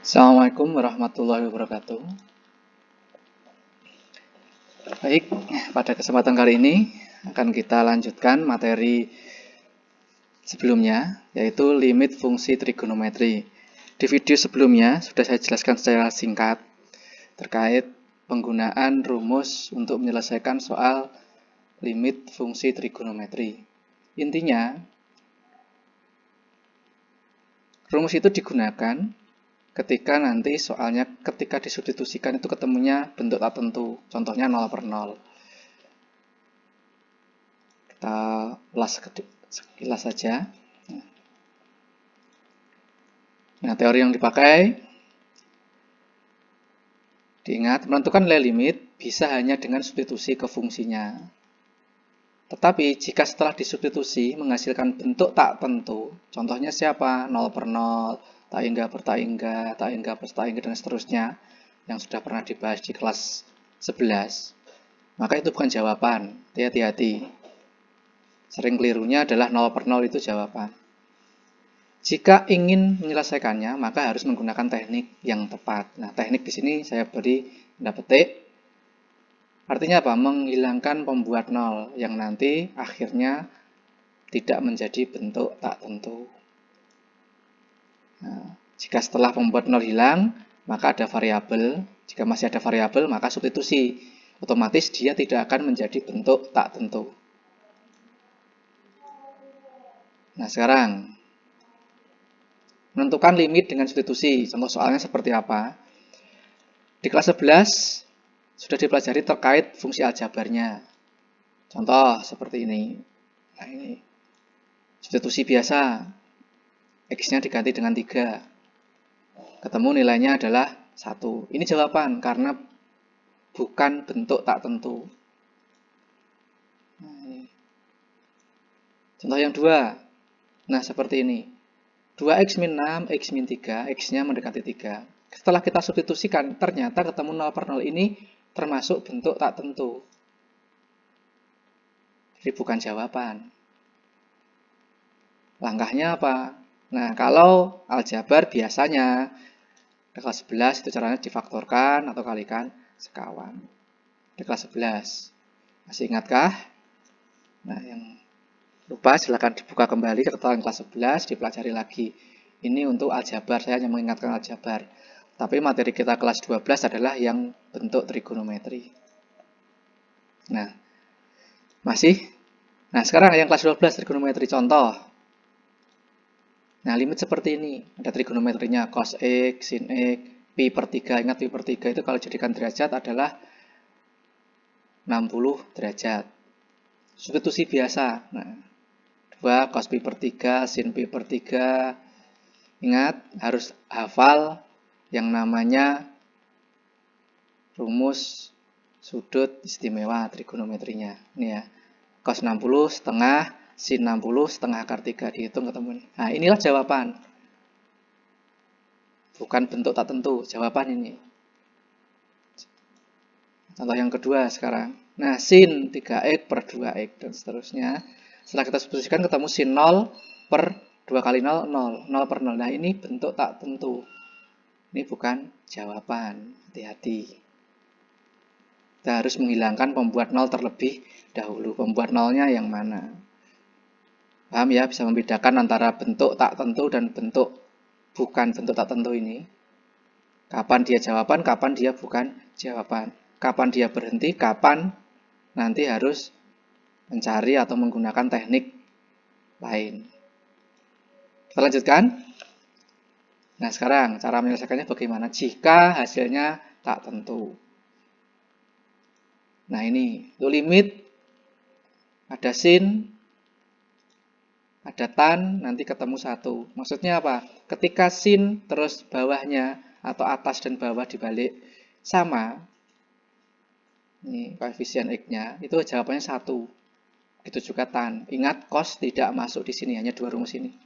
Assalamualaikum warahmatullahi wabarakatuh. Baik, pada kesempatan kali ini akan kita lanjutkan materi sebelumnya, yaitu limit fungsi trigonometri. Di video sebelumnya sudah saya jelaskan secara singkat terkait penggunaan rumus untuk menyelesaikan soal limit fungsi trigonometri. Intinya, rumus itu digunakan ketika nanti soalnya ketika disubstitusikan itu ketemunya bentuk tak tentu, contohnya 0/0. Kita ulas sekilas saja. Nah, teori yang dipakai, diingat, menentukan nilai limit bisa hanya dengan substitusi ke fungsinya. Tetapi jika setelah disubstitusi menghasilkan bentuk tak tentu, contohnya siapa? 0/0, tak hingga per tak hingga, tak hingga plus tak hingga, dan seterusnya, yang sudah pernah dibahas di kelas 11, maka itu bukan jawaban. Hati-hati. Sering kelirunya adalah 0/0 itu jawaban. Jika ingin menyelesaikannya, maka harus menggunakan teknik yang tepat. Nah, teknik di sini saya beri tanda petik. Artinya apa? Menghilangkan pembuat 0 yang nanti akhirnya tidak menjadi bentuk tak tentu. Nah, jika setelah pembuat 0 hilang, maka ada variabel. Jika masih ada variabel, maka substitusi. Otomatis dia tidak akan menjadi bentuk tak tentu. Nah, sekarang menentukan limit dengan substitusi. Contoh soalnya seperti apa? Di kelas 11 sudah dipelajari terkait fungsi aljabarnya. Contoh seperti ini. Nah, ini substitusi biasa. X-nya diganti dengan 3. Ketemu nilainya adalah 1. Ini jawaban karena bukan bentuk tak tentu. Nah, ini. Contoh yang 2. Nah, seperti ini. 2x min 6, x min 3, x-nya mendekati 3. Setelah kita substitusikan, ternyata ketemu 0/0 ini termasuk bentuk tak tentu. Jadi bukan jawaban. Langkahnya apa? Nah, kalau aljabar biasanya di kelas 11 itu caranya difaktorkan atau kalikan sekawan. Di kelas 11. Masih ingatkah? Nah, yang lupa silakan dibuka kembali catatan kelas 11, dipelajari lagi. Ini untuk aljabar, saya hanya mengingatkan aljabar. Tapi materi kita kelas 12 adalah yang bentuk trigonometri. Nah, masih? Nah, sekarang yang kelas 12 trigonometri contoh. Nah, limit seperti ini. Ada trigonometrinya cos X, sin X, pi per 3. Ingat pi per 3 itu kalau jadikan derajat adalah 60 derajat. Substitusi biasa. Nah, 2 cos pi per 3, sin pi per 3. Ingat, harus hafal yang namanya rumus sudut istimewa trigonometrinya. Ini ya, cos 60 setengah, sin 60 setengah akar 3, dihitung ketemu. Nah, inilah jawaban. Bukan bentuk tak tentu, jawaban ini. Contoh yang kedua sekarang. Nah, sin 3x per 2x dan seterusnya. Setelah kita substitusikan ketemu sin 0 per 2 kali 0, 0. 0/0. Nah, ini bentuk tak tentu. Ini bukan jawaban. Hati-hati. Kita harus menghilangkan pembuat 0 terlebih dahulu. Pembuat 0-nya yang mana? Paham ya? Bisa membedakan antara bentuk tak tentu dan bentuk bukan bentuk tak tentu ini. Kapan dia jawaban, kapan dia bukan jawaban. Kapan dia berhenti, kapan nanti harus mencari atau menggunakan teknik lain. Kita lanjutkan. Nah, sekarang cara menyelesaikannya bagaimana jika hasilnya tak tentu. Nah, ini untuk limit ada sin, ada tan, nanti ketemu 1. Maksudnya apa? Ketika sin terus bawahnya atau atas dan bawah dibalik sama, ini koefisien X-nya, itu jawabannya 1. Itu juga tan. Ingat, cos tidak masuk di sini, hanya 2 rumus ini.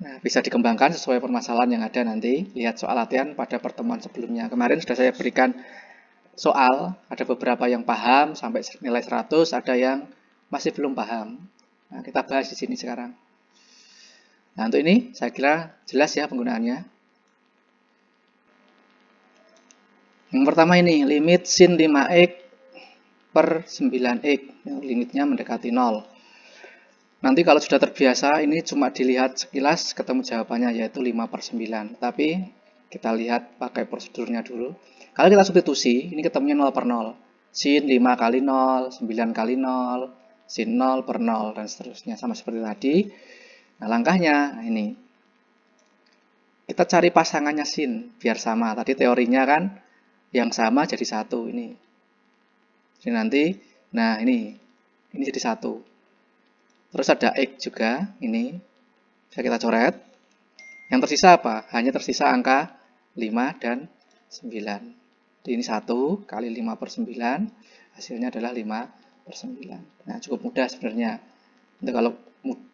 Nah, bisa dikembangkan sesuai permasalahan yang ada nanti. Lihat soal latihan pada pertemuan sebelumnya. Kemarin sudah saya berikan soal, ada beberapa yang paham sampai nilai 100, ada yang masih belum paham. Nah, kita bahas di sini sekarang. Nah, untuk ini saya kira jelas ya penggunaannya. Yang pertama ini, limit sin 5x per 9x. Limitnya mendekati 0. Nanti kalau sudah terbiasa, ini cuma dilihat sekilas ketemu jawabannya, yaitu 5 per 9. Tapi kita lihat pakai prosedurnya dulu. Kalau kita substitusi, ini ketemunya 0 per 0. Sin 5 kali 0, 9 kali 0, sin 0 per 0, dan seterusnya. Sama seperti tadi. Nah, langkahnya ini. Kita cari pasangannya sin, biar sama. Tadi teorinya kan, yang sama jadi 1 ini. Jadi nanti, nah ini jadi 1. Terus ada X juga, ini bisa kita coret. Yang tersisa apa? Hanya tersisa angka 5 dan 9. Jadi ini 1 kali 5 per 9, hasilnya adalah 5 per 9. Nah, cukup mudah sebenarnya. Untuk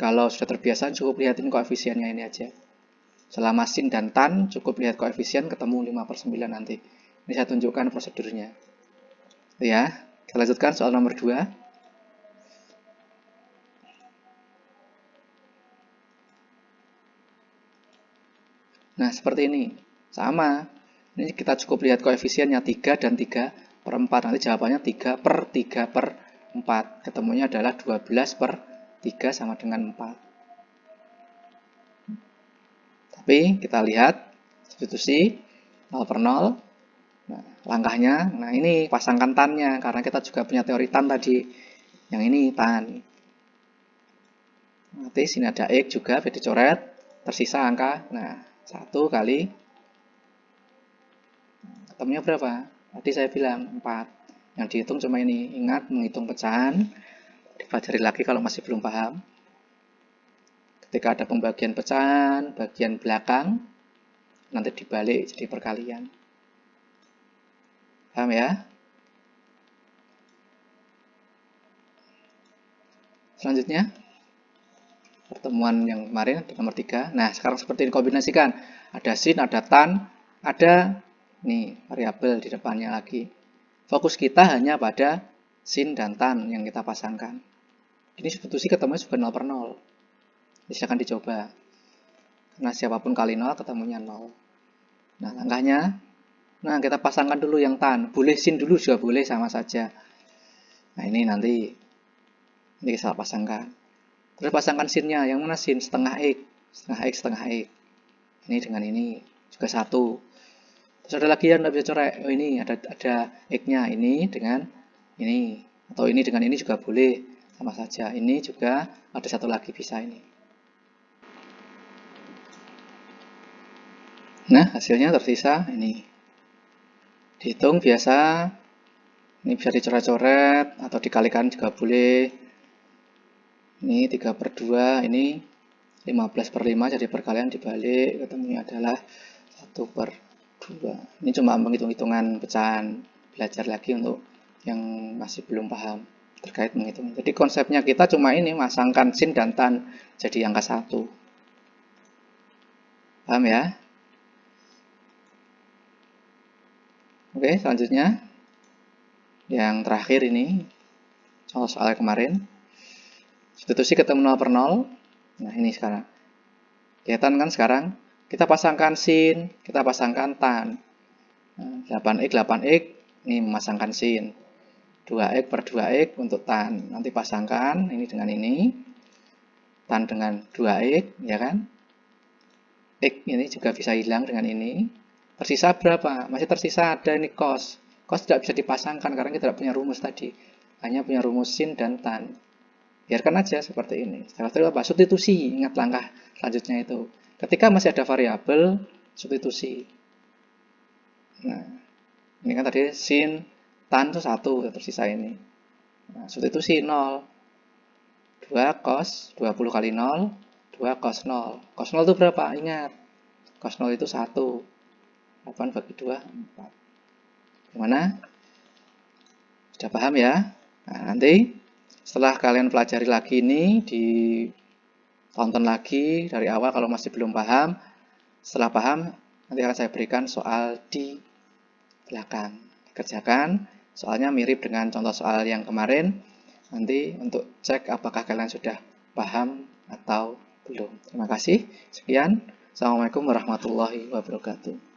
kalau sudah terbiasa, cukup lihatin koefisiennya ini aja. Selama sin dan tan, cukup lihat koefisien, ketemu 5 per 9 nanti. Ini saya tunjukkan prosedurnya. Ya, kita lanjutkan soal nomor 2. Nah, seperti ini. Sama. Ini kita cukup lihat koefisiennya 3 dan 3 per 4. Nanti jawabannya 3 per 3 per 4. Ketemunya adalah 12 per 3 sama dengan 4. Tapi kita lihat substitusi 0 per 0. Nah, langkahnya, nah ini pasangkan tannya. Karena kita juga punya teori tan tadi. Yang ini tan. Nanti sini ada X juga, bisa dicoret. Tersisa angka, nah 1 kali, ketemunya berapa? Tadi saya bilang 4. Yang dihitung cuma ini. Ingat menghitung pecahan. Dipelajari lagi kalau masih belum paham. Ketika ada pembagian pecahan, bagian belakang, nanti dibalik jadi perkalian. Paham ya? Selanjutnya, pertemuan yang kemarin, nomor 3. Nah, sekarang seperti ini kombinasikan. Ada sin, ada tan, ada nih variabel di depannya lagi. Fokus kita hanya pada sin dan tan yang kita pasangkan. Ini substitusi ketemunya juga 0 per 0. Silahkan dicoba. Karena siapapun kali 0 ketemunya 0. Nah, langkahnya, nah kita pasangkan dulu yang tan. Boleh sin dulu juga boleh, sama saja. Nah, ini nanti kita pasangkan. Terus pasangkan sinnya. Yang mana sin? Setengah X. Setengah X, setengah X. Ini dengan ini. Juga 1. Terus ada lagi yang tidak bisa coret. Oh, ini ada X-nya. Ini dengan ini. Atau ini dengan ini juga boleh. Sama saja. Ini juga ada satu lagi bisa ini. Nah, hasilnya tersisa ini. Dihitung biasa. Ini bisa dicoret-coret atau dikalikan juga boleh. Ini 3 per 2, ini 15 per 5, jadi perkalian dibalik, ketemunya adalah 1 per 2. Ini cuma menghitung-hitungan pecahan, belajar lagi untuk yang masih belum paham terkait menghitung. Jadi konsepnya kita cuma ini, masangkan sin dan tan jadi angka 1. Paham ya? Oke, selanjutnya. Yang terakhir ini, soal kemarin. Substitusi ketemu 0 per 0. Nah, ini sekarang. Kelihatan kan sekarang? Kita pasangkan sin, kita pasangkan tan. Nah, 8x, 8x, ini memasangkan sin. 2x per 2x untuk tan. Nanti pasangkan ini dengan ini. Tan dengan 2x, ya kan? X ini juga bisa hilang dengan ini. Tersisa berapa? Masih tersisa ada ini cos. Cos tidak bisa dipasangkan karena kita tidak punya rumus tadi. Hanya punya rumus sin dan tan. Biarkan aja seperti ini. Setelah itu apa? Substitusi. Ingat langkah selanjutnya itu. Ketika masih ada variabel, substitusi. Nah, ini kan tadi sin, tan itu 1, tersisa ini. Nah, substitusi 0. 2 cos, 20 kali 0, 2 cos 0. Cos 0 itu berapa? Ingat. Cos 0 itu 1. 8 bagi 2, 4. Gimana? Sudah paham ya? Nah, nanti setelah kalian pelajari lagi ini, ditonton lagi dari awal kalau masih belum paham. Setelah paham, nanti akan saya berikan soal di belakang. Kerjakan, soalnya mirip dengan contoh soal yang kemarin. nanti untuk cek apakah kalian sudah paham atau belum. Terima kasih. Sekian. Assalamualaikum warahmatullahi wabarakatuh.